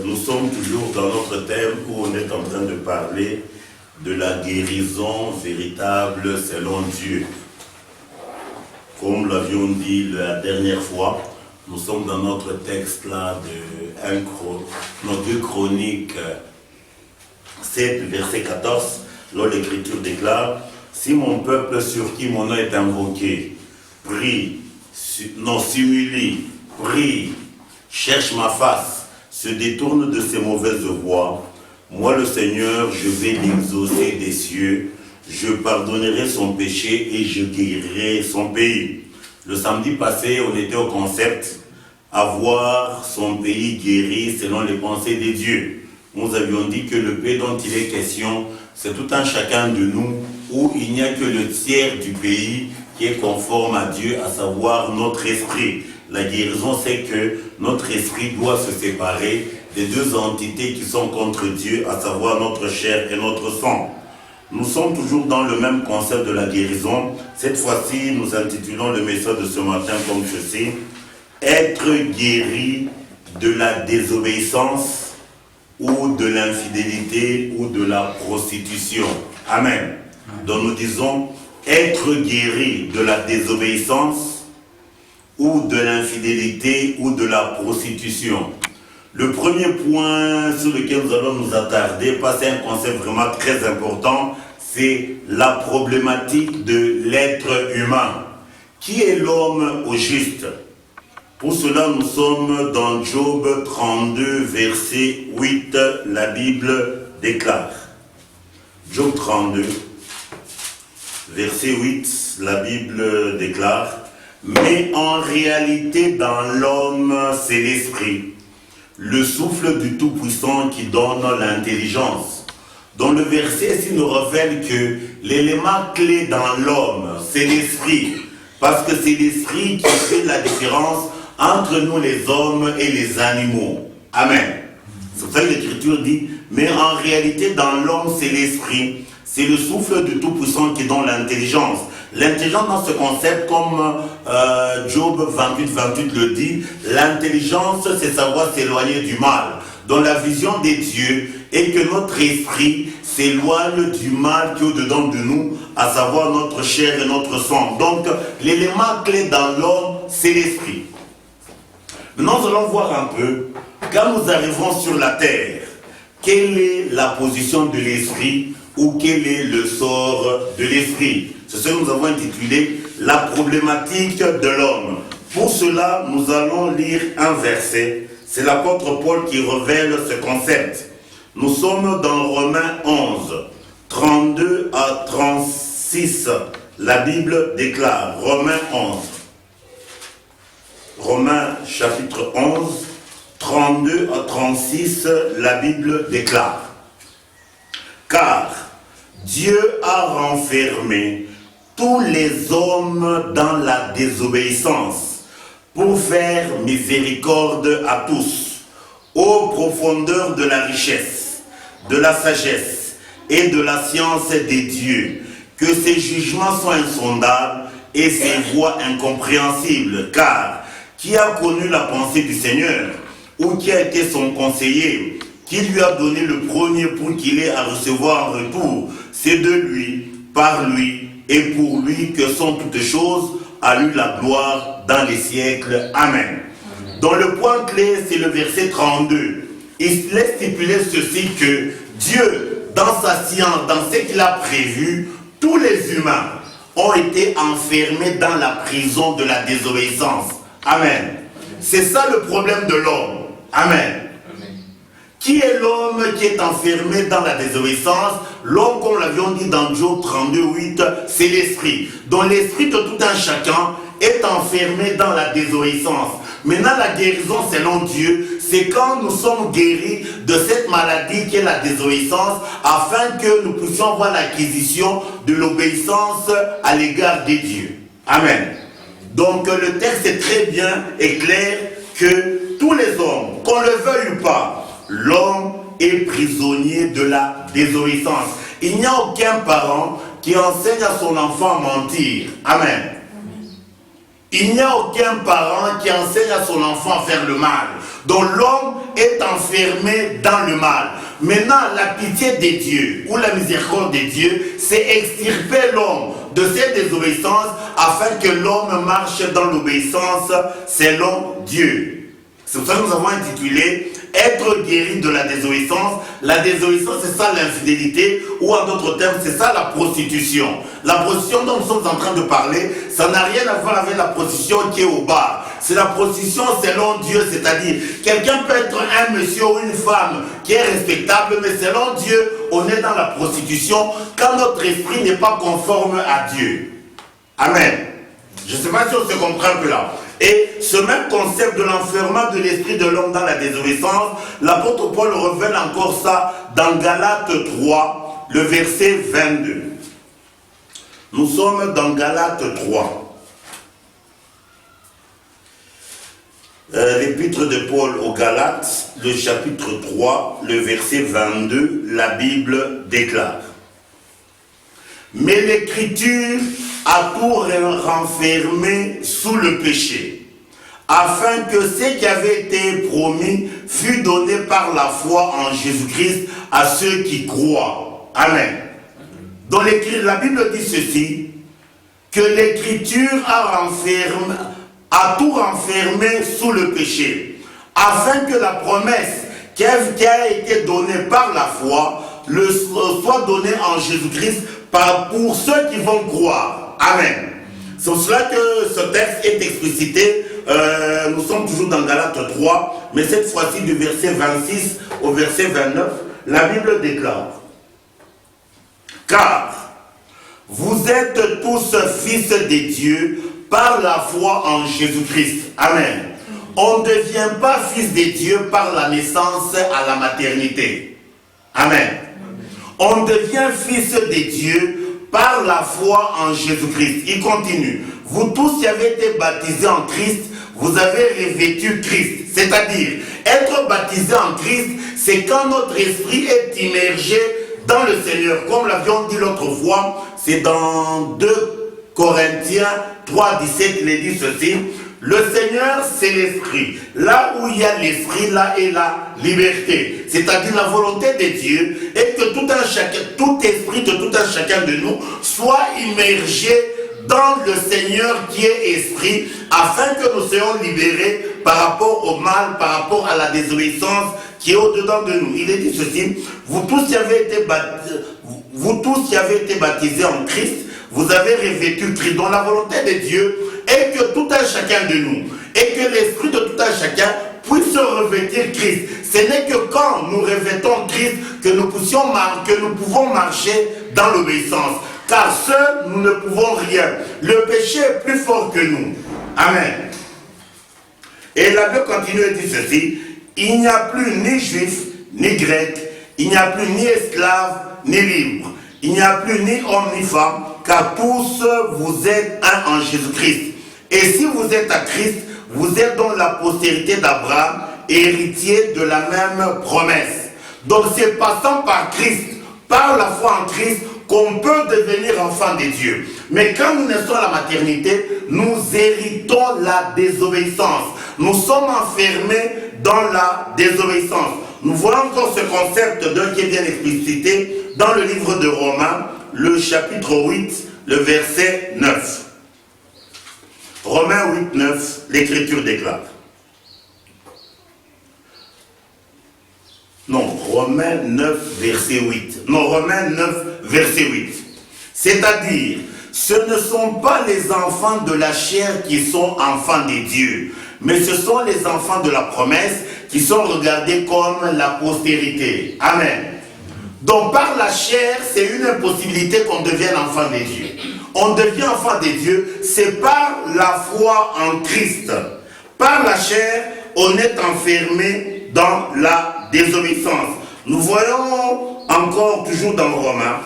Nous sommes toujours dans notre thème où on est en train de parler de la guérison véritable selon Dieu. Comme nous l'avions dit la dernière fois, nous sommes dans notre texte là de 2 Chroniques 7, verset 14, là l'Écriture déclare: si mon peuple sur qui mon nom est invoqué, prie, s'humilie, prie, cherche ma face, se détourne de ses mauvaises voies, moi le Seigneur, je vais l'exaucer des cieux, je pardonnerai son péché et je guérirai son pays. Le samedi passé, on était au concept avoir son pays guéri selon les pensées des dieux. Nous avions dit que le pays dont il est question, c'est tout un chacun de nous, où il n'y a que le tiers du pays qui est conforme à Dieu, à savoir notre esprit. La guérison, c'est que notre esprit doit se séparer des 2 entités qui sont contre Dieu, à savoir notre chair et notre sang. Nous sommes toujours dans le même concept de la guérison. Cette fois-ci, nous intitulons le message de ce matin comme ceci: être guéri de la désobéissance ou de l'infidélité ou de la prostitution. Amen. Donc nous disons être guéri de la désobéissance ou de l'infidélité ou de la prostitution. Le premier point sur lequel nous allons nous attarder, parce que c'est un concept vraiment très important, c'est la problématique de l'être humain. Qui est l'homme au juste? Pour cela, nous sommes dans Job 32, verset 8, la Bible déclare. Job 32, verset 8, la Bible déclare: mais en réalité, dans l'homme, c'est l'esprit, le souffle du Tout-Puissant qui donne l'intelligence. Donc le verset ici nous révèle que l'élément clé dans l'homme, c'est l'esprit. Parce que c'est l'esprit qui fait la différence entre nous les hommes et les animaux. Amen. C'est pour ça que l'Écriture dit, mais en réalité dans l'homme c'est l'esprit, c'est le souffle du Tout-Puissant qui donne l'intelligence. L'intelligence dans ce concept, comme Job 28 le dit, l'intelligence c'est savoir s'éloigner du mal. Dans la vision des dieux, et que notre esprit s'éloigne du mal qui est au-dedans de nous, à savoir notre chair et notre sang. Donc l'élément clé dans l'homme, c'est l'esprit. Maintenant, nous allons voir un peu, quand nous arrivons sur la terre, quelle est la position de l'esprit ou quel est le sort de l'esprit. C'est ce que nous avons intitulé la problématique de l'homme. Pour cela, nous allons lire un verset. C'est l'apôtre Paul qui révèle ce concept. Nous sommes dans Romains 11, 32 à 36. La Bible déclare, Romains 11. Romains chapitre 11, 32 à 36, la Bible déclare: car Dieu a renfermé tous les hommes dans la désobéissance pour faire miséricorde à tous, aux profondeurs de la richesse, de la sagesse et de la science des dieux, que ses jugements sont insondables et ses voies incompréhensibles. Car qui a connu la pensée du Seigneur, ou qui a été son conseiller, qui lui a donné le premier pour qu'il ait à recevoir en retour? C'est de lui, par lui et pour lui que sont toutes choses, à lui la gloire dans les siècles. Amen. Donc le point clé, c'est le verset 32. Il laisse stipuler ceci, que Dieu, dans sa science, dans ce qu'il a prévu, tous les humains ont été enfermés dans la prison de la désobéissance. Amen. C'est ça le problème de l'homme. Amen. Qui est l'homme qui est enfermé dans la désobéissance? L'homme, comme l'avions dit dans Job 32, 8, c'est l'esprit. Donc l'esprit de tout un chacun est enfermé dans la désobéissance. Maintenant, la guérison selon Dieu, c'est quand nous sommes guéris de cette maladie qui est la désobéissance, afin que nous puissions avoir l'acquisition de l'obéissance à l'égard des dieux. Amen. Donc le texte est très bien et clair que tous les hommes, qu'on le veuille ou pas, l'homme est prisonnier de la désobéissance. Il n'y a aucun parent qui enseigne à son enfant à mentir. Amen. Il n'y a aucun parent qui enseigne à son enfant à faire le mal. Donc l'homme est enfermé dans le mal. Maintenant, la pitié de Dieu ou la miséricorde de Dieu, c'est extirper l'homme de cette désobéissance afin que l'homme marche dans l'obéissance selon Dieu. C'est pour ça que nous avons intitulé « Être guéri de la désobéissance ». La désobéissance, c'est ça l'infidélité, ou en d'autres termes, c'est ça la prostitution. La prostitution dont nous sommes en train de parler, ça n'a rien à voir avec la prostitution qui est au bar. C'est la prostitution selon Dieu, c'est-à-dire, quelqu'un peut être un monsieur ou une femme qui est respectable, mais selon Dieu, on est dans la prostitution quand notre esprit n'est pas conforme à Dieu. Amen. Je ne sais pas si on se comprend un peu là. Et ce même concept de l'enfermement de l'esprit de l'homme dans la désobéissance, l'apôtre Paul révèle encore ça dans Galates 3, le verset 22. Nous sommes dans Galates 3. L'épître de Paul aux Galates, le chapitre 3, le verset 22, la Bible déclare. Mais l'Écriture a tout renfermé sous le péché, afin que ce qui avait été promis fût donné par la foi en Jésus-Christ à ceux qui croient. Amen. Dans la Bible dit ceci, que l'Écriture a tout renfermé sous le péché, afin que la promesse qui a été donnée par la foi soit donnée en Jésus-Christ pour ceux qui vont croire. Amen. C'est pour cela que ce texte est explicité. Nous sommes toujours dans Galates 3, mais cette fois-ci du verset 26 au verset 29, la Bible déclare: Car vous êtes tous fils de Dieu par la foi en Jésus-Christ. Amen. On ne devient pas fils de Dieu par la naissance à la maternité. Amen. On devient fils de Dieu par la foi en Jésus-Christ. Il continue. Vous tous qui avez été baptisés en Christ, vous avez revêtu Christ. C'est-à-dire, être baptisé en Christ, c'est quand notre esprit est immergé dans le Seigneur. Comme l'avions dit l'autre fois, c'est dans 2 Corinthiens 3, 17, il est dit ceci: le Seigneur, c'est l'esprit. Là où il y a l'esprit, là est la liberté. C'est-à-dire la volonté de Dieu est que tout esprit de tout un chacun de nous soit immergé dans le Seigneur qui est esprit, afin que nous soyons libérés par rapport au mal, par rapport à la désobéissance qui est au-dedans de nous. Il est dit ceci: vous tous qui avez été baptisés en Christ, vous avez revêtu Christ. Donc la volonté de Dieu est que tout un chacun de nous, et que l'esprit de tout un chacun puisse revêtir Christ. Ce n'est que quand nous revêtons Christ que nous pouvons marcher dans l'obéissance. Car seuls, nous ne pouvons rien. Le péché est plus fort que nous. Amen. Et la Bible continue et dit ceci: il n'y a plus ni juif, ni grec, il n'y a plus ni esclave, ni libre. Il n'y a plus ni homme, ni femme, car tous vous êtes un en Jésus-Christ. Et si vous êtes à Christ, vous êtes dans la postérité d'Abraham, héritier de la même promesse. Donc c'est passant par Christ, par la foi en Christ, qu'on peut devenir enfant de Dieu. Mais quand nous naissons à la maternité, nous héritons la désobéissance. Nous sommes enfermés dans la désobéissance. Nous voyons encore ce concept qui est bien explicité dans le livre de Romains, le chapitre 8, le verset 9. Romains 8, 9, l'Écriture déclare. Non, Romains 9, verset 8. Non, Romains 9, verset 8. C'est-à-dire, ce ne sont pas les enfants de la chair qui sont enfants de Dieu, mais ce sont les enfants de la promesse qui sont regardés comme la postérité. Amen. Donc par la chair, c'est une impossibilité qu'on devienne enfant de Dieu. On devient enfant de Dieu, c'est par la foi en Christ. Par la chair, on est enfermé dans la désobéissance. Nous voyons encore toujours dans Romains,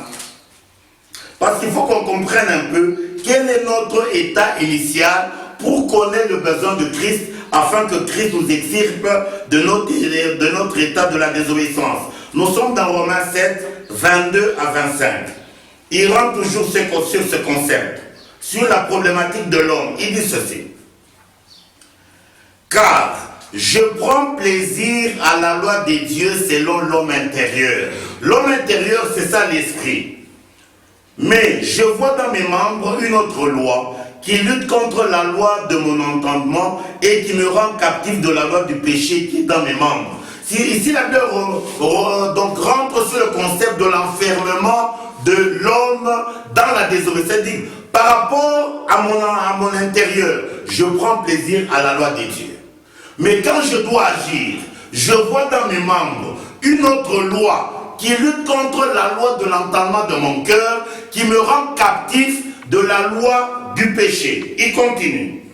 parce qu'il faut qu'on comprenne un peu quel est notre état initial pour connaître le besoin de Christ, afin que Christ nous extirpe de notre état de la désobéissance. Nous sommes dans Romains 7, 22 à 25. Il rentre toujours sur ce concept, sur la problématique de l'homme. Il dit ceci: car Je prends plaisir à la loi de Dieu selon l'homme intérieur. L'homme intérieur, c'est ça l'esprit. Mais je vois dans mes membres une autre loi qui lutte contre la loi de mon entendement et qui me rend captif de la loi du péché qui est dans mes membres. Ici, la Bible donc rentre sur le concept de l'enfermement de l'homme dans la désobéissance. Par rapport à mon intérieur, je prends plaisir à la loi de Dieu. Mais quand je dois agir, je vois dans mes membres une autre loi qui lutte contre la loi de l'entendement de mon cœur, qui me rend captif de la loi du péché. Il continue.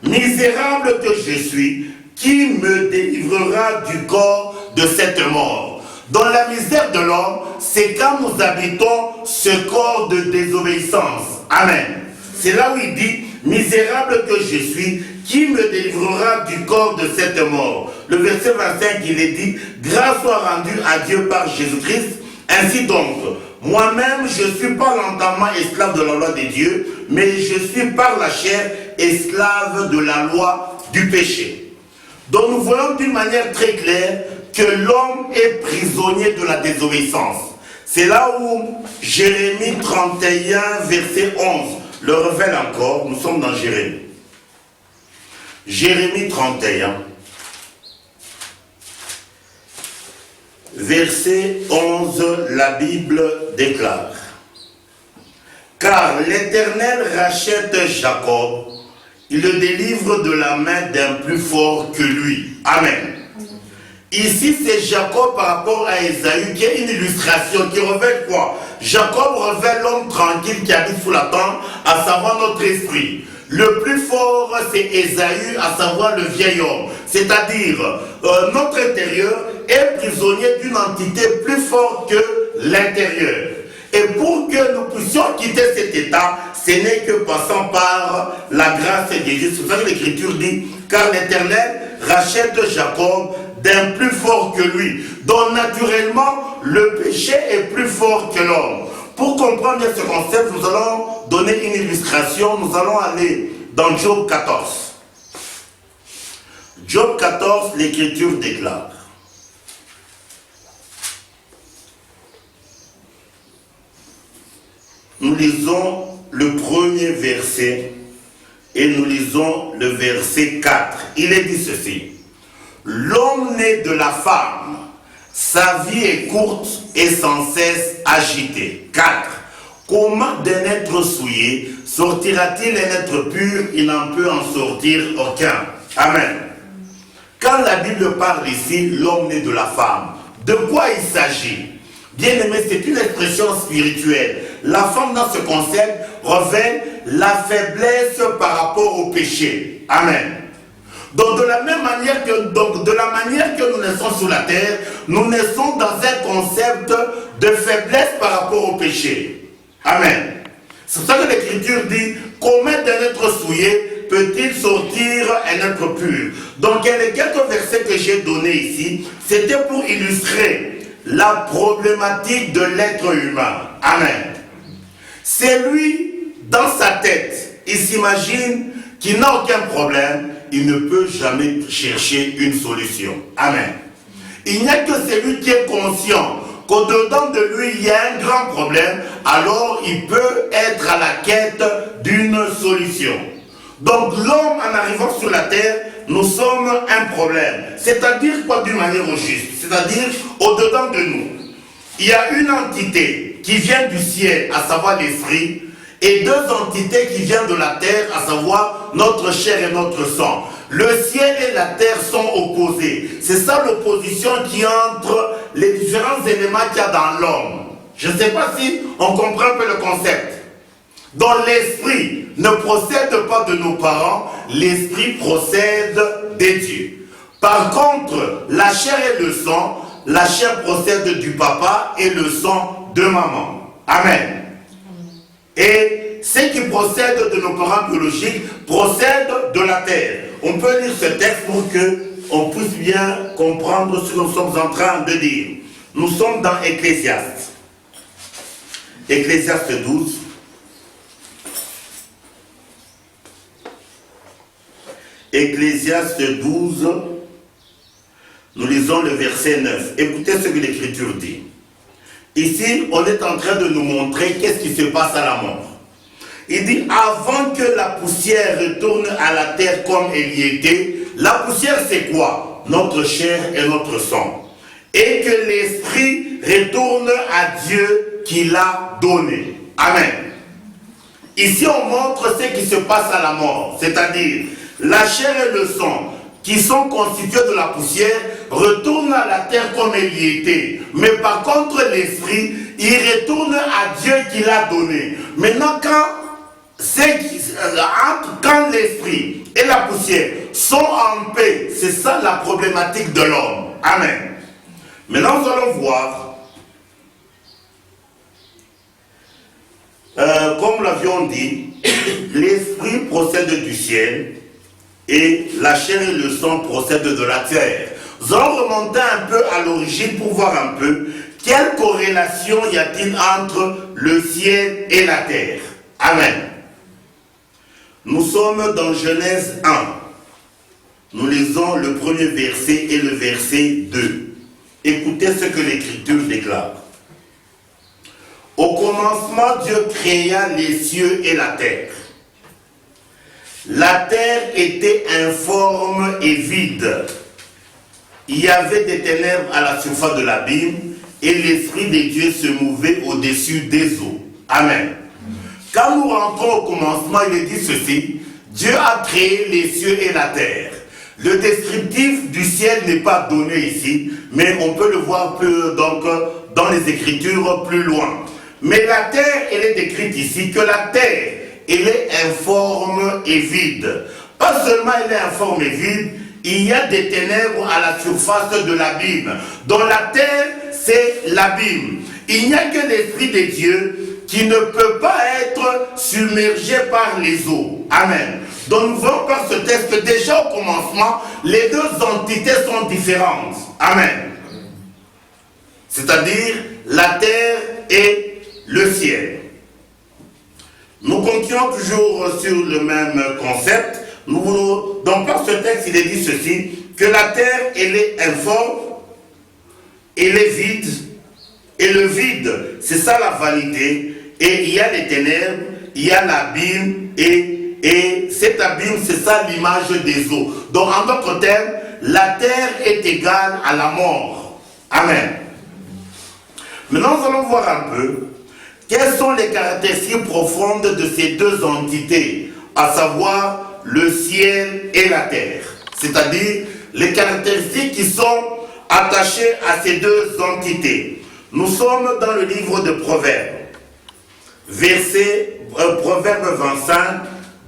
Misérable que je suis, qui me délivrera du corps de cette mort? Dans la misère de l'homme, c'est quand nous habitons ce corps de désobéissance. Amen. C'est là où il dit, misérable que je suis, qui me délivrera du corps de cette mort? Le verset 25, il est dit, grâce soit rendue à Dieu par Jésus-Christ. Ainsi donc, moi-même, je ne suis pas l'entendement esclave de la loi de Dieu, mais je suis par la chair esclave de la loi du péché. Donc nous voyons d'une manière très claire que l'homme est prisonnier de la désobéissance. C'est là où Jérémie 31, verset 11, le révèle encore. Nous sommes dans Jérémie. Jérémie 31, verset 11, la Bible déclare: car l'Éternel rachète Jacob, il le délivre de la main d'un plus fort que lui. Amen. Ici, c'est Jacob par rapport à Ésaü, qui est une illustration qui révèle quoi? Jacob révèle l'homme tranquille qui habite sous la tente, à savoir notre esprit. Le plus fort, c'est Ésaü, à savoir le vieil homme. C'est-à-dire, notre intérieur est prisonnier d'une entité plus forte que l'intérieur. Et pour que nous puissions quitter cet état, ce n'est que passant par la grâce de Dieu. C'est pour ça que l'Écriture dit, car l'Éternel rachète Jacob d'un plus fort que lui. Donc naturellement, le péché est plus fort que l'homme. Pour comprendre ce concept, nous allons donner une illustration. Nous allons aller dans Job 14. Job 14, l'Écriture déclare: nous lisons le premier verset et nous lisons le verset 4. Il est dit ceci: l'homme né de la femme, sa vie est courte et sans cesse agitée. 4. Comment d'un être souillé sortira-t-il un être pur? Il n'en peut en sortir aucun. Amen. Quand la Bible parle ici, l'homme né de la femme, de quoi il s'agit? Bien aimé, c'est une expression spirituelle. La femme dans ce concept révèle la faiblesse par rapport au péché. Amen. Donc de la même manière que, nous naissons sur la terre, nous naissons dans un concept de faiblesse par rapport au péché. Amen. C'est pour ça que l'Écriture dit, comment d'un être souillé peut-il sortir un être pur? Donc les quelques versets que j'ai donnés ici, c'était pour illustrer la problématique de l'être humain. Amen. C'est lui, dans sa tête, il s'imagine qu'il n'a aucun problème, il ne peut jamais chercher une solution. Amen. Il n'y a que celui qui est conscient qu'au-dedans de lui, il y a un grand problème, alors il peut être à la quête d'une solution. Donc l'homme, en arrivant sur la terre, nous sommes un problème. C'est-à-dire quoi d'une manière juste? C'est-à-dire au-dedans de nous, il y a une entité qui vient du ciel, à savoir l'esprit, et deux entités qui viennent de la terre, à savoir notre chair et notre sang. Le ciel et la terre sont opposés. C'est ça l'opposition qui entre les différents éléments qu'il y a dans l'homme. Je ne sais pas si on comprend un peu le concept. Donc l'esprit ne procède pas de nos parents, l'esprit procède des dieux. Par contre, la chair et le sang, la chair procède du papa et le sang de maman. Amen. Et ce qui procède de nos parents biologiques procède de la terre. On peut lire ce texte pour que on puisse bien comprendre ce que nous sommes en train de dire. Nous sommes dans Ecclésiaste. Ecclésiaste 12. Ecclésiaste 12, nous lisons le verset 9. Écoutez ce que l'Écriture dit. Ici, on est en train de nous montrer qu'est-ce qui se passe à la mort. Il dit, avant que la poussière retourne à la terre comme elle y était, la poussière c'est quoi? Notre chair et notre sang. Et que l'esprit retourne à Dieu qui l'a donné. Amen. Ici on montre ce qui se passe à la mort, c'est-à-dire la chair et le sang qui sont constitués de la poussière retournent à la terre comme elle y était. Mais par contre l'esprit, il retourne à Dieu qui l'a donné. Maintenant quand l'esprit et la poussière sont en paix, c'est ça la problématique de l'homme. Amen. Maintenant nous allons voir, comme nous l'avions dit, l'esprit procède du ciel et la chair et le sang procèdent de la terre. Nous allons remonter un peu à l'origine pour voir un peu quelle corrélation y a-t-il entre le ciel et la terre. Amen. Nous sommes dans Genèse 1. Nous lisons le premier verset et le verset 2. Écoutez ce que l'Écriture déclare. Au commencement, Dieu créa les cieux et la terre. La terre était informe et vide. Il y avait des ténèbres à la surface de l'abîme et l'Esprit de Dieu se mouvait au-dessus des eaux. Amen. Quand nous rentrons au commencement, il est dit ceci, Dieu a créé les cieux et la terre. Le descriptif du ciel n'est pas donné ici, mais on peut le voir donc, dans les Écritures plus loin. Mais la terre, elle est décrite ici, que la terre, elle est informe et vide. Pas seulement elle est informe et vide, il y a des ténèbres à la surface de l'abîme. Dans la terre, c'est l'abîme. Il n'y a que l'Esprit de Dieu qui ne peut pas être submergé par les eaux. Amen. Donc nous voyons par ce texte que déjà au commencement, les deux entités sont différentes. Amen. C'est-à-dire la terre et le ciel. Nous continuons toujours sur le même concept. Donc par ce texte, il est dit ceci, que la terre, elle est informe, elle est vide, et le vide, c'est ça la vanité, et il y a les ténèbres, il y a l'abîme, et cet abîme, c'est ça l'image des eaux. Donc en d'autres termes, la terre est égale à la mort. Amen. Maintenant, nous allons voir un peu quelles sont les caractéristiques profondes de ces deux entités, à savoir le ciel et la terre. C'est-à-dire les caractéristiques qui sont attachées à ces deux entités. Nous sommes dans le livre de Proverbes, Proverbe 25,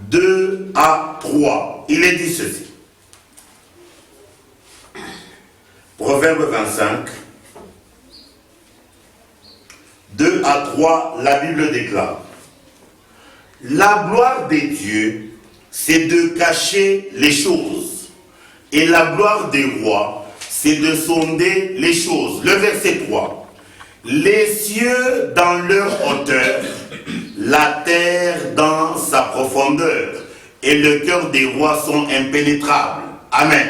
2 à 3. Il est dit ceci. Proverbe 25, 2 à 3, la Bible déclare. La gloire des dieux, c'est de cacher les choses. Et la gloire des rois, c'est de sonder les choses. Le verset 3. Les cieux dans leur hauteur, la terre dans sa profondeur, et le cœur des rois sont impénétrables. Amen.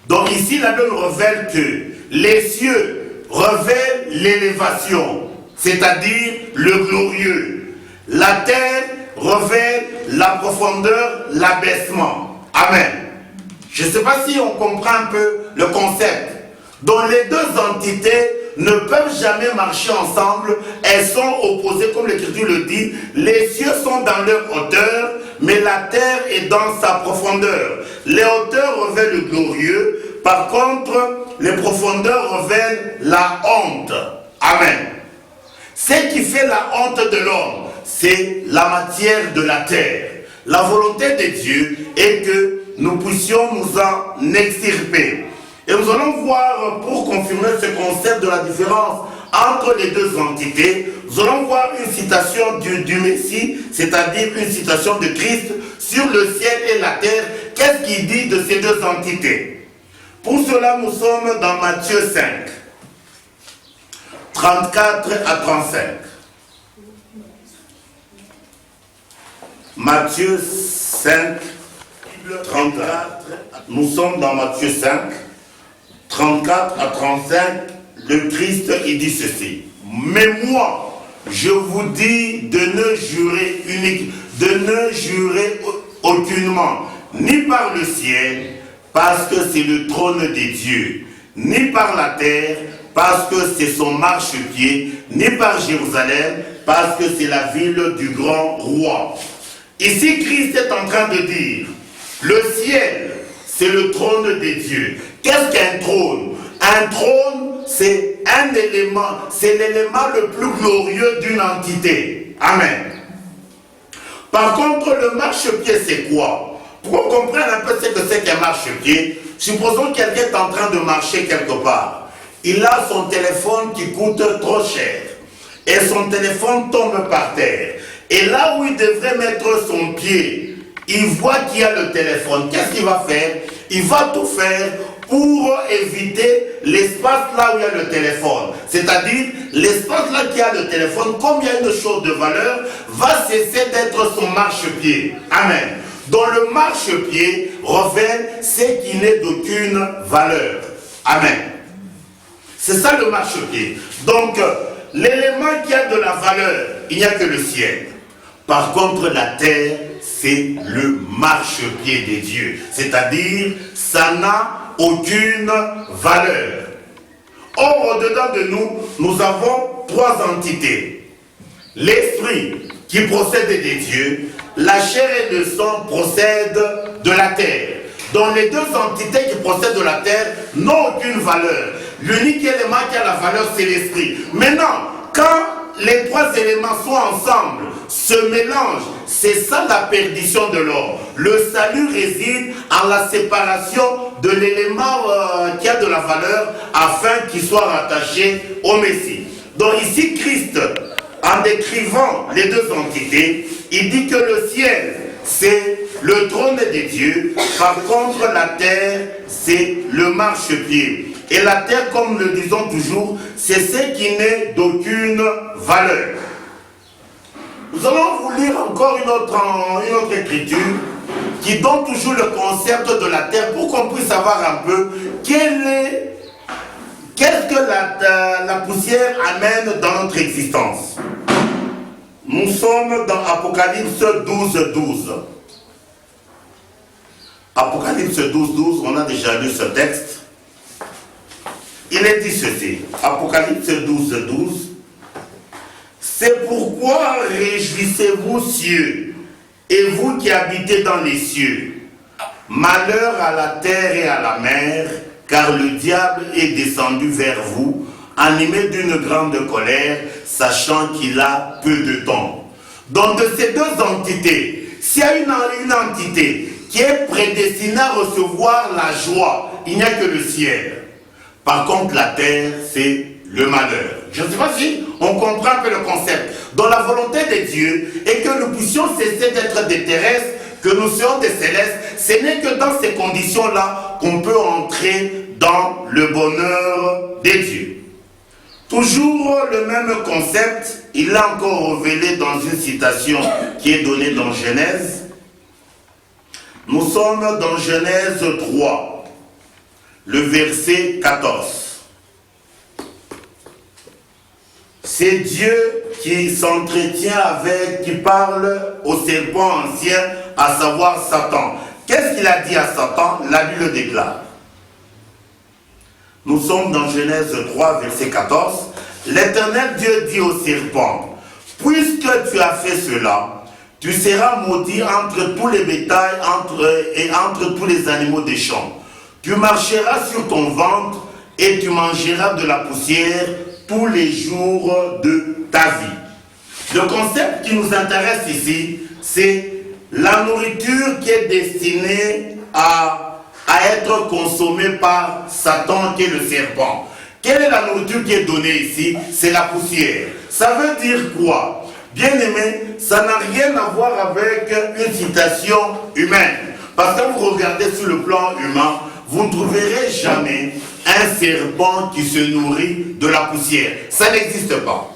Donc ici, la Bible révèle que les cieux révèlent l'élévation, c'est-à-dire le glorieux. La terre révèle la profondeur, l'abaissement. Amen. Je ne sais pas si on comprend un peu le concept. Donc les deux entités ne peuvent jamais marcher ensemble, elles sont opposées comme l'Écriture le dit. Les cieux sont dans leur hauteur, mais la terre est dans sa profondeur. Les hauteurs révèlent le glorieux, par contre, les profondeurs révèlent la honte. Amen. Ce qui fait la honte de l'homme, c'est la matière de la terre. La volonté de Dieu est que nous puissions nous en extirper. Et nous allons voir, pour confirmer ce concept de la différence entre les deux entités, nous allons voir une citation du Messie, c'est-à-dire une citation de Christ sur le ciel et la terre. Qu'est-ce qu'il dit de ces deux entités? Pour cela, nous sommes dans Matthieu 5, 34 à 35. Matthieu 5, 34, nous sommes dans Matthieu 5, 34 à 35, le Christ, il dit ceci. Mais moi, je vous dis de ne jurer aucunement, ni par le ciel, parce que c'est le trône des dieux, ni par la terre, parce que c'est son marchepied, ni par Jérusalem, parce que c'est la ville du grand roi. Ici, Christ est en train de dire, le ciel, c'est le trône des dieux. Qu'est-ce qu'un trône? Un trône, c'est un élément, c'est l'élément le plus glorieux d'une entité. Amen. Par contre, le marchepied, c'est quoi? Pour qu'on comprenne un peu ce que c'est qu'un marchepied, supposons que quelqu'un est en train de marcher quelque part. Il a son téléphone qui coûte trop cher. Et son téléphone tombe par terre. Et là où il devrait mettre son pied, il voit qu'il y a le téléphone. Qu'est-ce qu'il va faire? Il va tout faire pour éviter l'espace là où il y a le téléphone. C'est-à-dire, l'espace là qui a le téléphone, comme il y a une chose de valeur, va cesser d'être son marchepied. Amen. Dans le marchepied, révèle ce qui n'est d'aucune valeur. Amen. C'est ça le marchepied. Donc, l'élément qui a de la valeur, il n'y a que le ciel. Par contre, la terre, c'est le marchepied des dieux. C'est-à-dire, ça n'a aucune valeur. Or, au-dedans de nous, nous avons trois entités. L'esprit qui procède des dieux, la chair et le sang procèdent de la terre. Donc les deux entités qui procèdent de la terre n'ont aucune valeur. L'unique élément qui a la valeur, c'est l'esprit. Maintenant, quand les trois éléments sont ensemble, se mélangent, c'est ça la perdition de l'homme. Le salut réside en la séparation de l'élément qui a de la valeur afin qu'il soit rattaché au Messie. Donc ici, Christ, en décrivant les deux entités, il dit que le ciel, c'est le trône des dieux. Par contre, la terre, c'est le marchepied. Et la terre, comme nous le disons toujours, c'est ce qui n'est d'aucune valeur. Nous allons vous lire encore une autre écriture qui donne toujours le concept de la terre pour qu'on puisse savoir un peu qu'est-ce que la poussière amène dans notre existence. Nous sommes dans Apocalypse 12, 12. Apocalypse 12, 12, on a déjà lu ce texte. Il est dit ceci, Apocalypse 12, 12. C'est pourquoi réjouissez-vous, cieux, et vous qui habitez dans les cieux. Malheur à la terre et à la mer, car le diable est descendu vers vous, animé d'une grande colère, sachant qu'il a peu de temps. Donc de ces deux entités, s'il y a une entité qui est prédestinée à recevoir la joie, il n'y a que le ciel. Par contre, la terre, c'est le malheur. Je ne sais pas si on comprend un peu le concept. Dans la volonté de Dieu, et que nous puissions cesser d'être des terrestres, que nous soyons des célestes, ce n'est que dans ces conditions-là qu'on peut entrer dans le bonheur des dieux. Toujours le même concept, il l'a encore révélé dans une citation qui est donnée dans Genèse. Nous sommes dans Genèse 3, le verset 14. C'est Dieu qui s'entretient avec, qui parle au serpent ancien, à savoir Satan. Qu'est-ce qu'il a dit à Satan? La Bible le déclare. Nous sommes dans Genèse 3, verset 14. L'Éternel Dieu dit au serpent, puisque tu as fait cela, tu seras maudit entre tous les bétails et entre tous les animaux des champs. Tu marcheras sur ton ventre et tu mangeras de la poussière tous les jours de ta vie. Le concept qui nous intéresse ici, c'est la nourriture qui est destinée à être consommée par Satan, qui est le serpent. Quelle est la nourriture qui est donnée ici? C'est la poussière. Ça veut dire quoi? Bien aimé, ça n'a rien à voir avec une citation humaine. Parce que vous regardez sur le plan humain, vous ne trouverez jamais un serpent qui se nourrit de la poussière. Ça n'existe pas.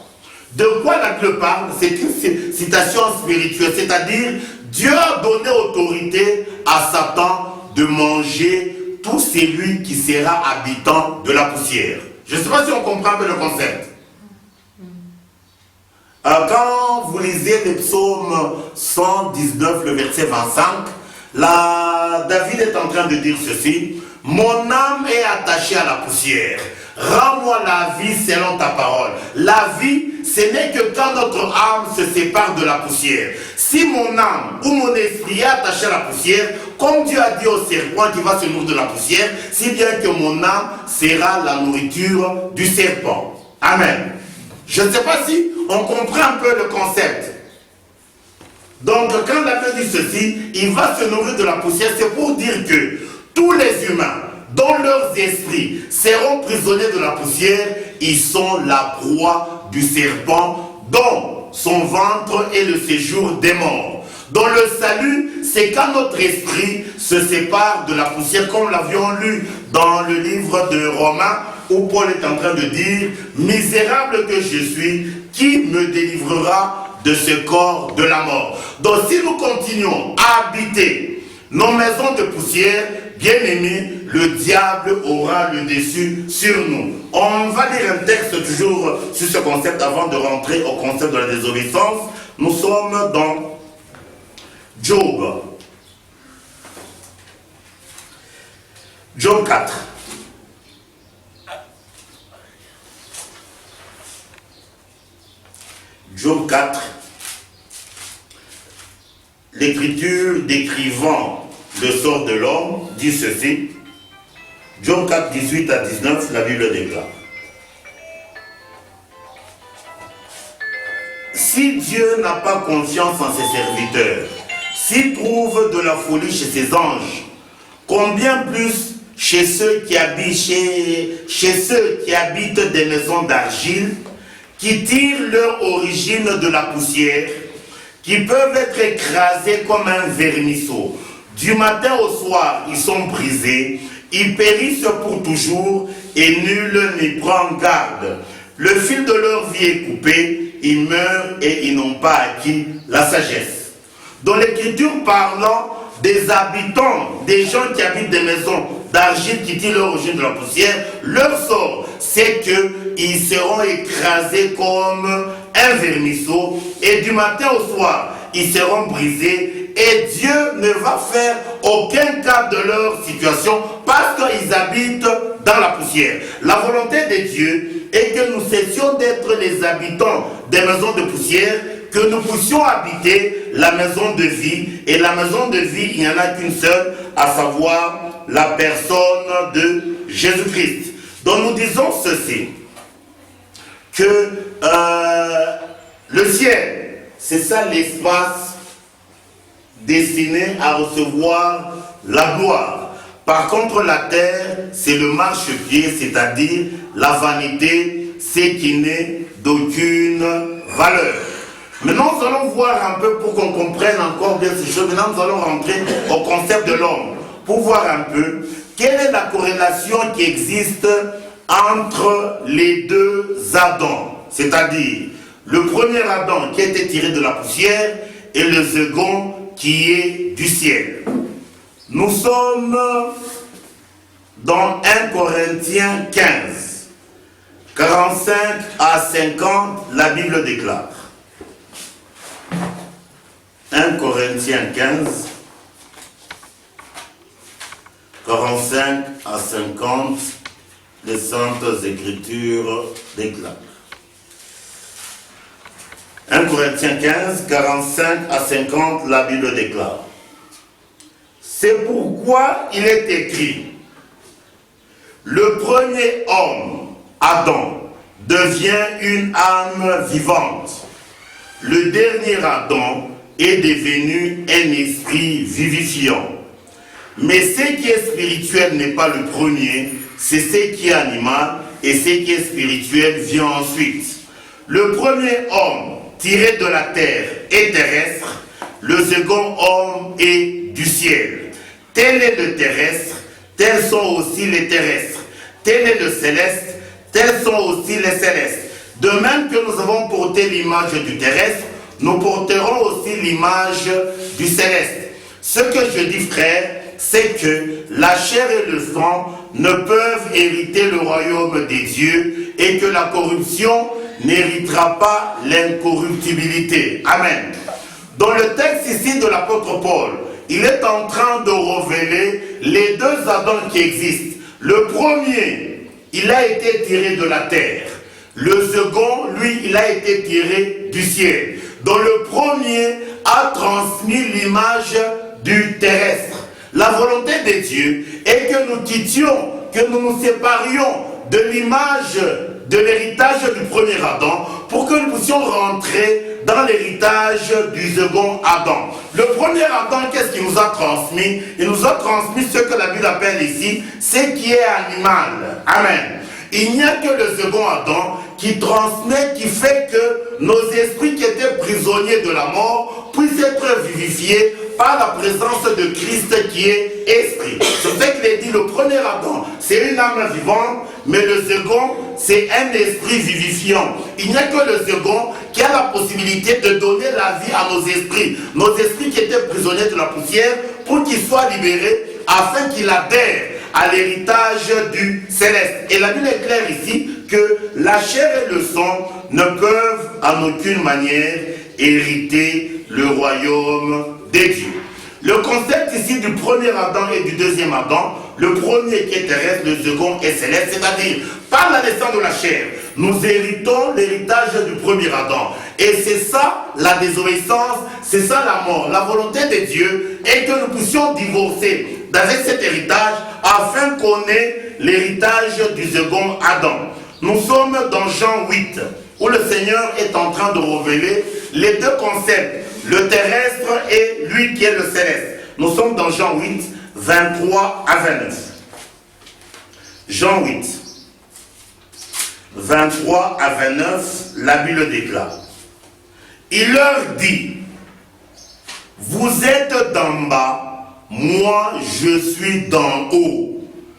De quoi la Bible parle? C'est une citation spirituelle, c'est-à-dire Dieu a donné autorité à Satan de manger tout celui qui sera habitant de la poussière. Je ne sais pas si on comprend un peu le concept. Quand vous lisez le psaume 119, le verset 25, David est en train de dire ceci: mon âme est attachée à la poussière. Rends-moi la vie selon ta parole. La vie, ce n'est que quand notre âme se sépare de la poussière. Si mon âme ou mon esprit est attaché à la poussière, comme Dieu a dit au serpent qui va se nourrir de la poussière, si bien que mon âme sera la nourriture du serpent. Amen. Je ne sais pas si on comprend un peu le concept. Donc quand la Bible dit ceci, il va se nourrir de la poussière, c'est pour dire que tous les humains, dont leurs esprits seront prisonniers de la poussière, ils sont la proie du serpent, dont son ventre est le séjour des morts. Donc le salut, c'est quand notre esprit se sépare de la poussière, comme l'avions lu dans le livre de Romains, où Paul est en train de dire: misérable que je suis, qui me délivrera de ce corps de la mort? Donc si nous continuons à habiter nos maisons de poussière, bien aimés, le diable aura le dessus sur nous. On va lire un texte toujours sur ce concept avant de rentrer au concept de la désobéissance. Nous sommes dans Job. Job 4. Job 4. L'écriture décrivant le sort de l'homme dit ceci. Job 4, 18 à 19, la Bible déclare: si Dieu n'a pas confiance en ses serviteurs, s'il trouve de la folie chez ses anges, combien plus chez ceux qui habitent, chez ceux qui habitent des maisons d'argile, qui tirent leur origine de la poussière, qui peuvent être écrasés comme un vermisseau. Du matin au soir, ils sont brisés, ils périssent pour toujours et nul n'y prend garde. Le fil de leur vie est coupé, ils meurent et ils n'ont pas acquis la sagesse. Dans l'écriture parlant des habitants, des gens qui habitent des maisons d'argile qui tirent l'origine de la poussière, leur sort, c'est qu'ils seront écrasés comme un vermisseau et du matin au soir, ils seront brisés et Dieu ne va faire aucun cas de leur situation parce qu'ils habitent dans la poussière. La volonté de Dieu est que nous cessions d'être les habitants des maisons de poussière, que nous puissions habiter la maison de vie. Et la maison de vie, il n'y en a qu'une seule, à savoir la personne de Jésus-Christ. Donc nous disons ceci, que le ciel, c'est ça l'espace destiné à recevoir la gloire. Par contre, la terre, c'est le marchepied, c'est-à-dire la vanité, c'est qui n'est d'aucune valeur. Maintenant, nous allons voir un peu, pour qu'on comprenne encore bien ces choses, maintenant nous allons rentrer au concept de l'homme, pour voir un peu quelle est la corrélation qui existe entre les deux Adams, c'est-à-dire le premier Adam qui a été tiré de la poussière et le second qui est du ciel. Nous sommes dans 1 Corinthiens 15, 45 à 50, la Bible déclare. 1 Corinthiens 15, 45 à 50, les Saintes Écritures déclarent. 1 Corinthiens 15, 45 à 50, la Bible déclare. C'est pourquoi il est écrit: le premier homme, Adam, devient une âme vivante. Le dernier Adam est devenu un esprit vivifiant. Mais ce qui est spirituel n'est pas le premier, c'est ce qui est animal, et ce qui est spirituel vient ensuite. Le premier homme tiré de la terre est terrestre, le second homme est du ciel. Tel est le terrestre, tels sont aussi les terrestres. Tel est le céleste, tels sont aussi les célestes. De même que nous avons porté l'image du terrestre, nous porterons aussi l'image du céleste. Ce que je dis, frère, c'est que la chair et le sang ne peuvent hériter le royaume des dieux et que la corruption n'héritera pas l'incorruptibilité. Amen. Dans le texte ici de l'apôtre Paul, il est en train de révéler les deux Adams qui existent. Le premier, il a été tiré de la terre. Le second, lui, il a été tiré du ciel. Dont le premier a transmis l'image du terrestre. La volonté de Dieu est que nous quittions, que nous nous séparions de l'image de l'héritage du premier Adam pour que nous puissions rentrer dans l'héritage du second Adam. Le premier Adam, qu'est-ce qu'il nous a transmis? Il nous a transmis ce que la Bible appelle ici, ce qui est animal. Amen. Il n'y a que le second Adam qui transmet, qui fait que nos esprits qui étaient prisonniers de la mort puissent être vivifiés par la présence de Christ qui est esprit. C'est ce qu'il est dit, le premier Adam, c'est une âme vivante, mais le second, c'est un esprit vivifiant. Il n'y a que le second qui a la possibilité de donner la vie à nos esprits qui étaient prisonniers de la poussière, pour qu'ils soient libérés, afin qu'ils adhèrent à l'héritage du céleste. Et la Bible est claire ici que la chair et le sang ne peuvent en aucune manière hériter le royaume des dieux. Le concept ici du premier Adam et du deuxième Adam, le premier qui est terrestre, le second est céleste, c'est-à-dire par la naissance de la chair, nous héritons l'héritage du premier Adam. Et c'est ça la désobéissance, c'est ça la mort. La volonté de Dieu est que nous puissions divorcer avec cet héritage afin qu'on ait l'héritage du second Adam. Nous sommes dans Jean 8, où le Seigneur est en train de révéler les deux concepts, le terrestre et lui qui est le céleste. Nous sommes dans Jean 8, 23 à 29. Jean 8, 23 à 29, la Bible déclare. Il leur dit, vous êtes d'en bas, moi je suis d'en haut.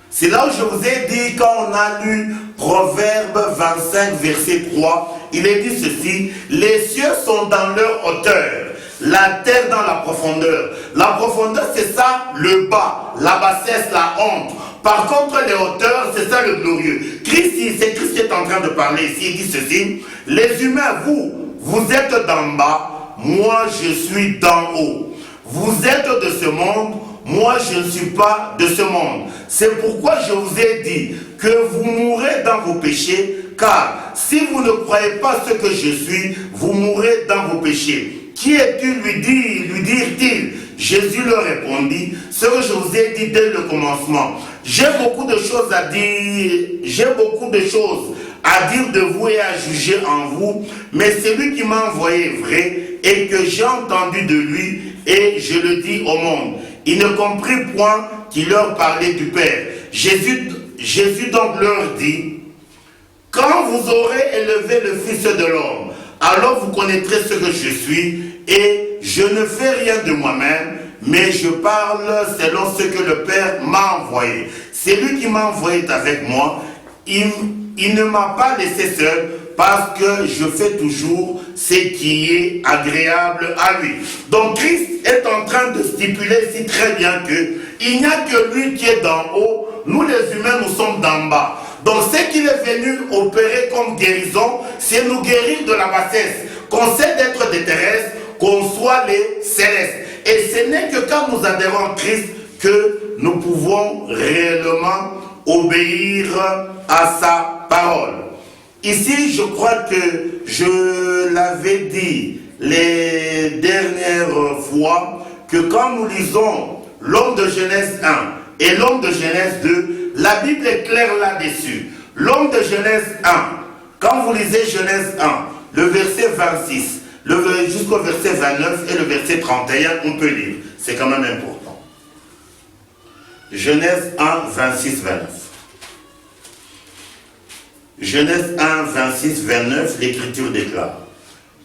C'est là où je vous ai dit, quand on a lu Proverbe 25, verset 3, il est dit ceci, les cieux sont dans leur hauteur, la terre dans la profondeur. La profondeur, c'est ça, le bas, la bassesse, la honte. Par contre, les hauteurs, c'est ça le glorieux. C'est Christ qui est en train de parler ici, il dit ceci, les humains, vous êtes d'en bas, moi je suis d'en haut. Vous êtes de ce monde, moi je ne suis pas de ce monde. C'est pourquoi je vous ai dit que vous mourrez dans vos péchés, car si vous ne croyez pas ce que je suis, vous mourrez dans vos péchés. Qui es-tu, lui dirent-ils? Jésus leur répondit, ce que je vous ai dit dès le commencement. J'ai beaucoup de choses à dire de vous et à juger en vous, mais c'est lui qui m'a envoyé vrai et que j'ai entendu de lui et je le dis au monde. Ils ne comprirent point qu'il leur parlait du Père. Jésus donc leur dit, quand vous aurez élevé le Fils de l'homme, alors vous connaîtrez ce que je suis et je ne fais rien de moi-même, mais je parle selon ce que le Père m'a envoyé. C'est lui qui m'a envoyé avec moi. Il ne m'a pas laissé seul parce que je fais toujours ce qui est agréable à lui. Donc Christ est en train de stipuler ici très bien qu'il n'y a que lui qui est d'en haut, nous les humains nous sommes d'en bas. Donc ce qu'il est venu opérer comme guérison, c'est nous guérir de la bassesse, qu'on sait d'être des terrestres, qu'on soit les célestes. Et ce n'est que quand nous adhérons à Christ que nous pouvons réellement obéir à sa parole. Ici, je crois que je l'avais dit les dernières fois, que quand nous lisons l'homme de Genèse 1 et l'homme de Genèse 2, la Bible est claire là-dessus. L'homme de Genèse 1, quand vous lisez Genèse 1, le verset 26, jusqu'au verset 29 et le verset 31, on peut lire. C'est quand même important. Genèse 1, 26, 29. Genèse 1, 26, 29, l'Écriture déclare.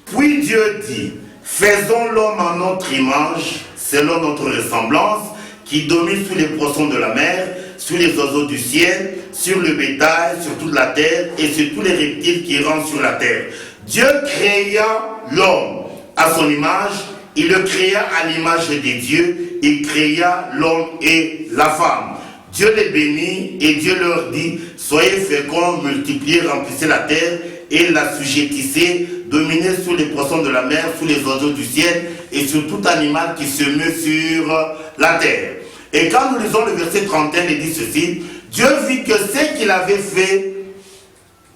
Puis Dieu dit, faisons l'homme en notre image, selon notre ressemblance, qui domine sur les poissons de la mer, sur les oiseaux du ciel, sur le bétail, sur toute la terre et sur tous les reptiles qui rampent sur la terre. Dieu créa l'homme à son image, il le créa à l'image de Dieu, il créa l'homme et la femme. Dieu les bénit et Dieu leur dit, soyez féconds, multipliez, remplissez la terre et la sujettissez, dominez sur les poissons de la mer, sur les oiseaux du ciel et sur tout animal qui se meut sur la terre. Et quand nous lisons le verset 31, il dit ceci, Dieu vit que ce qu'il avait fait,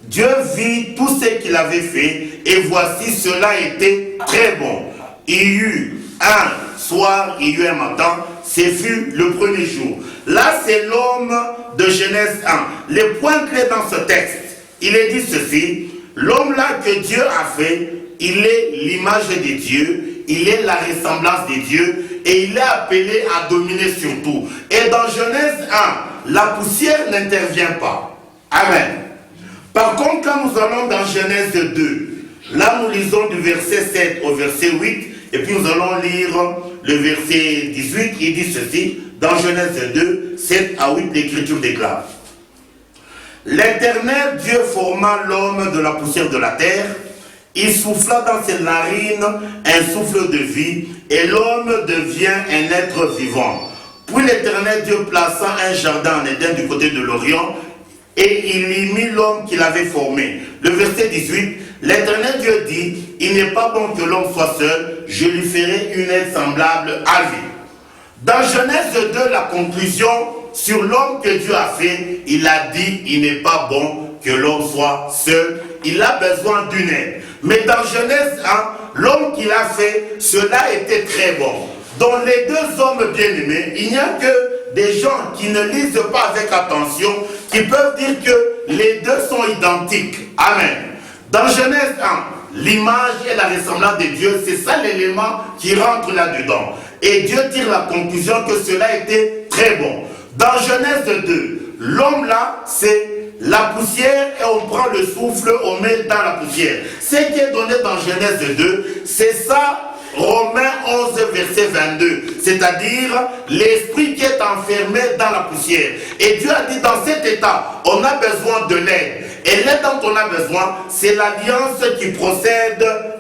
Dieu vit tout ce qu'il avait fait, et voici cela était très bon. Il y eut un soir, il y eut un matin, ce fut le premier jour. Là, c'est l'homme de Genèse 1. Les points clés dans ce texte, il est dit ceci, l'homme là que Dieu a fait, il est l'image de Dieu, il est la ressemblance de Dieu, et il est appelé à dominer sur tout. Et dans Genèse 1, la poussière n'intervient pas. Amen. Par contre, quand nous allons dans Genèse 2, là nous lisons du verset 7 au verset 8, et puis nous allons lire le verset 18, il dit ceci, dans Genèse 2, 7 à 8, l'Écriture déclare. L'Éternel Dieu forma l'homme de la poussière de la terre, il souffla dans ses narines un souffle de vie, et l'homme devient un être vivant. Puis l'Éternel Dieu plaça un jardin en Éden du côté de l'Orient, et il y mit l'homme qu'il avait formé. Le verset 18, l'Éternel Dieu dit, il n'est pas bon que l'homme soit seul, je lui ferai une aide semblable à lui. Dans Genèse 2, la conclusion sur l'homme que Dieu a fait, il a dit, il n'est pas bon que l'homme soit seul, il a besoin d'une aide. Mais dans Genèse 1, l'homme qu'il a fait, cela était très bon. Dans les deux hommes bien-aimés, il n'y a que des gens qui ne lisent pas avec attention, qui peuvent dire que les deux sont identiques. Amen. Dans Genèse 1, l'image et la ressemblance de Dieu, c'est ça l'élément qui rentre là-dedans. Et Dieu tire la conclusion que cela était très bon. Dans Genèse 2, l'homme là, c'est la poussière et on prend le souffle, on met dans la poussière. Ce qui est donné dans Genèse 2, c'est ça, Romains 11, verset 22. C'est-à-dire l'esprit qui est enfermé dans la poussière. Et Dieu a dit dans cet état, on a besoin de l'aide. Et l'aide dont on a besoin, c'est l'alliance qui procède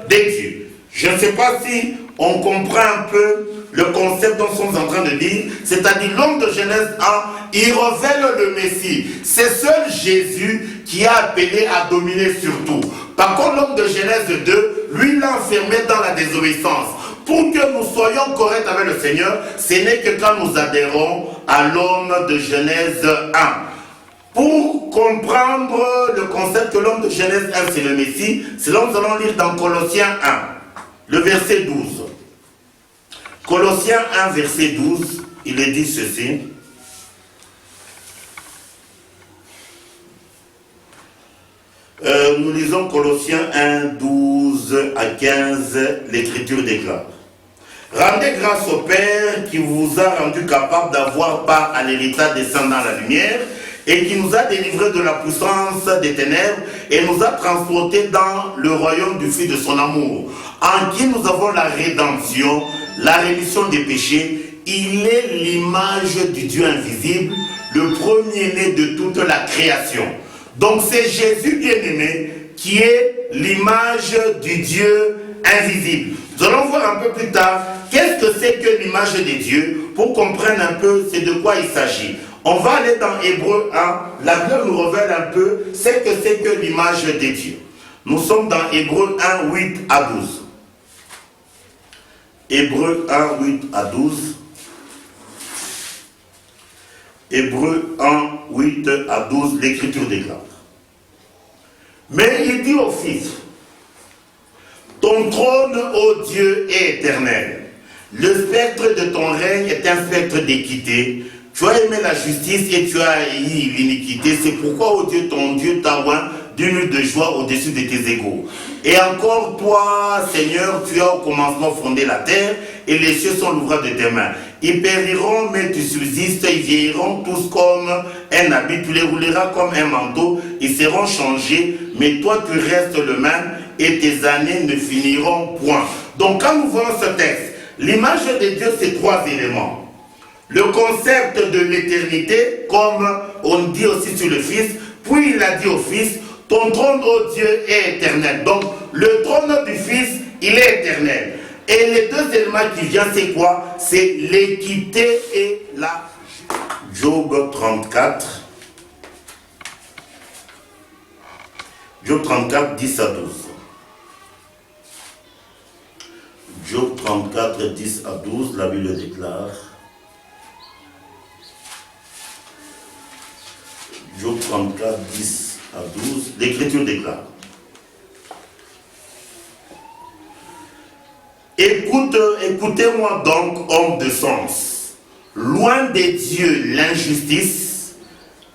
de Dieu. Je ne sais pas si on comprend un peu le concept dont nous sommes en train de dire, c'est-à-dire l'homme de Genèse 1, il révèle le Messie. C'est seul Jésus qui a appelé à dominer sur tout. Par contre, l'homme de Genèse 2, lui l'a enfermé dans la désobéissance. Pour que nous soyons corrects avec le Seigneur, ce n'est que quand nous adhérons à l'homme de Genèse 1. Pour comprendre le concept que l'homme de Genèse 1 c'est le Messie, c'est là que nous allons lire dans Colossiens 1, le verset 12. Colossiens 1, verset 12, il est dit ceci. Nous lisons Colossiens 1, 12 à 15, l'Écriture déclare. Rendez grâce au Père qui vous a rendu capable d'avoir part à l'héritage des saints dans la lumière et qui nous a délivrés de la puissance des ténèbres et nous a transportés dans le royaume du Fils de son amour, en qui nous avons la rédemption, la rémission des péchés. Il est l'image du Dieu invisible, le premier-né de toute la création. Donc c'est Jésus bien-aimé qui est l'image du Dieu invisible. Nous allons voir un peu plus tard qu'est-ce que c'est que l'image de Dieu pour comprendre un peu c'est de quoi il s'agit. On va aller dans Hébreux 1, la Bible nous révèle un peu ce que c'est que l'image de Dieu. Nous sommes dans Hébreux 1, 8 à 12. Hébreux 1, 8 à 12. Hébreux 1, 8 à 12, l'Écriture déclare. Mais il dit au Fils, ton trône, ô Dieu, est éternel. Le spectre de ton règne est un spectre d'équité. Tu as aimé la justice et tu as haï l'iniquité. C'est pourquoi, ô Dieu, ton Dieu t'a oint d'une nuit de joie au-dessus de tes égaux. Et encore, toi, Seigneur, tu as au commencement fondé la terre et les cieux sont l'ouvrage de tes mains. Ils périront, mais tu subsistes, ils vieilliront tous comme un habit, tu les rouleras comme un manteau, ils seront changés, mais toi tu restes le même et tes années ne finiront point. Donc quand nous voyons ce texte, l'image de Dieu c'est trois éléments. Le concept de l'éternité, comme on dit aussi sur le Fils, puis il a dit au Fils, ton trône, ô Dieu, est éternel. Donc le trône du Fils, il est éternel. Et les deux éléments qui viennent, c'est quoi? C'est l'équité et la... Job 34. Job 34, 10 à 12. Job 34, 10 à 12, la Bible déclare. Job 34, 10 à 12, l'Écriture déclare. Écoutez-moi donc, homme de sens. Loin des dieux l'injustice,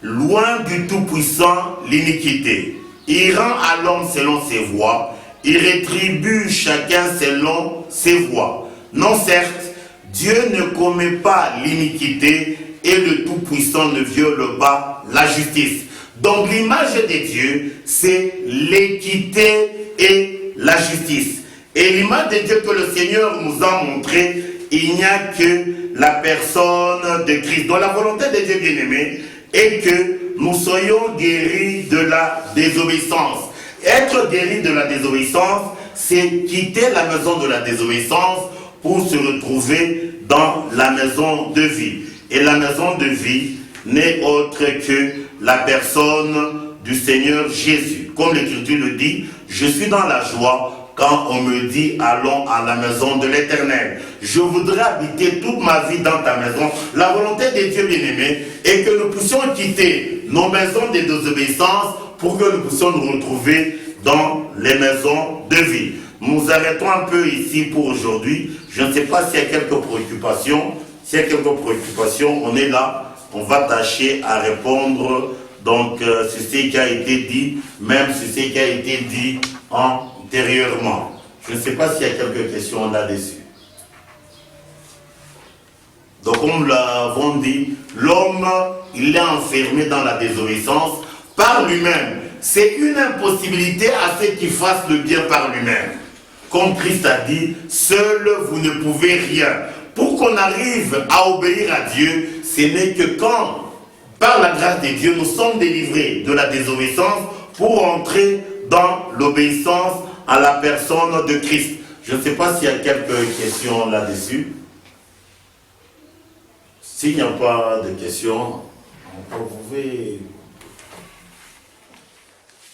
loin du Tout-Puissant l'iniquité. Il rend à l'homme selon ses voies, il rétribue chacun selon ses voies. Non certes, Dieu ne commet pas l'iniquité et le Tout-Puissant ne viole pas la justice. Donc l'image de Dieu, c'est l'équité et la justice. Et l'image de Dieu que le Seigneur nous a montré, il n'y a que la personne de Christ. Donc la volonté de Dieu bien-aimé est que nous soyons guéris de la désobéissance. Être guéri de la désobéissance, c'est quitter la maison de la désobéissance pour se retrouver dans la maison de vie. Et la maison de vie n'est autre que la personne du Seigneur Jésus. Comme l'Écriture le dit, je suis dans la joie quand on me dit allons à la maison de l'Éternel. Je voudrais habiter toute ma vie dans ta maison. La volonté de Dieu bien-aimé est que nous puissions quitter nos maisons de désobéissance pour que nous puissions nous retrouver dans les maisons de vie. Nous arrêtons un peu ici pour aujourd'hui. Je ne sais pas s'il y a quelques préoccupations. S'il y a quelques préoccupations, on est là. On va tâcher à répondre donc sur ce qui a été dit, même sur ce qui a été dit antérieurement. Je ne sais pas s'il y a quelques questions là-dessus. Donc comme l'avons dit, l'homme, il est enfermé dans la désobéissance par lui-même. C'est une impossibilité à ce qu'il fasse le bien par lui-même. Comme Christ a dit, seul vous ne pouvez rien. Pour qu'on arrive à obéir à Dieu, ce n'est que quand, par la grâce de Dieu, nous sommes délivrés de la désobéissance pour entrer dans l'obéissance à la personne de Christ. Je ne sais pas s'il y a quelques questions là-dessus. S'il n'y a pas de questions, vous pouvez